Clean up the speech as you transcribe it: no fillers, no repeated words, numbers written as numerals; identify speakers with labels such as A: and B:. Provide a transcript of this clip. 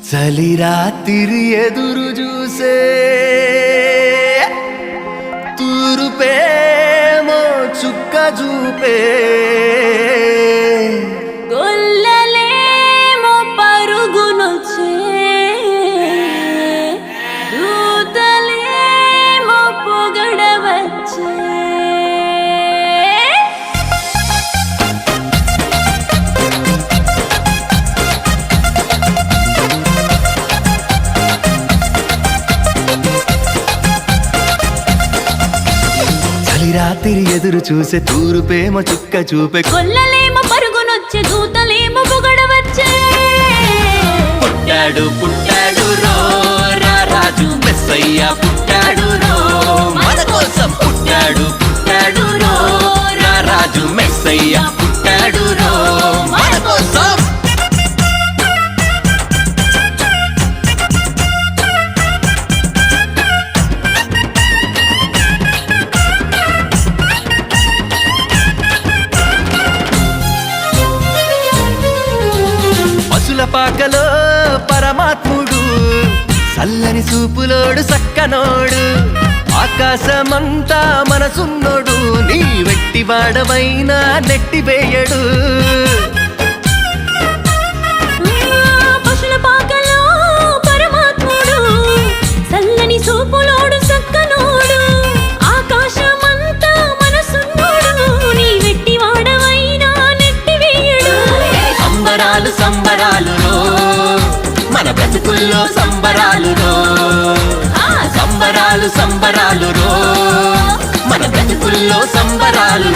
A: చలి రాత్రి ఎదురు చూసే తూరుపేమో చుక్క చూపే
B: గొల్లలేమో పరుగునొచ్చే దూతలేమో పొగడవచ్చే
A: రాత్రి ఎదురు చూసే తూరుపేమో చుక్క చూపే
B: గొల్లలేమో పరుగునొచ్చే దూతలేమో పొగడవచ్చే
A: పుట్టాడు పుట్టాడు రో రాజు మెస్సయ్య పుట్టాడు రో మన కోసం పుట్టాడు పుట్టాడు రో రాజు మెస్సయ్య పుట్టాడు రో మన కోసం పాకలో పరమాత్ముడు చల్లని చూపులోడు సక్కనోడు ఆకాశమంతా మనసున్నోడు నీ వెట్టి వాడవైనా నెట్టివేయడు
B: పశుల పాకలో పరమాత్ముడు చల్లని చూపులోడు సక్కనోడు ఆకాశమంతా మనసున్నోడు నీ వెట్టి వాడవైనా నెట్టివేయడు
A: సంబరాలు సంబరాలు మన బ్రతుకుల్లో సంబరాలు సంబరాలు సంబరాలు మన బ్రతుకుల్లో సంబరాలు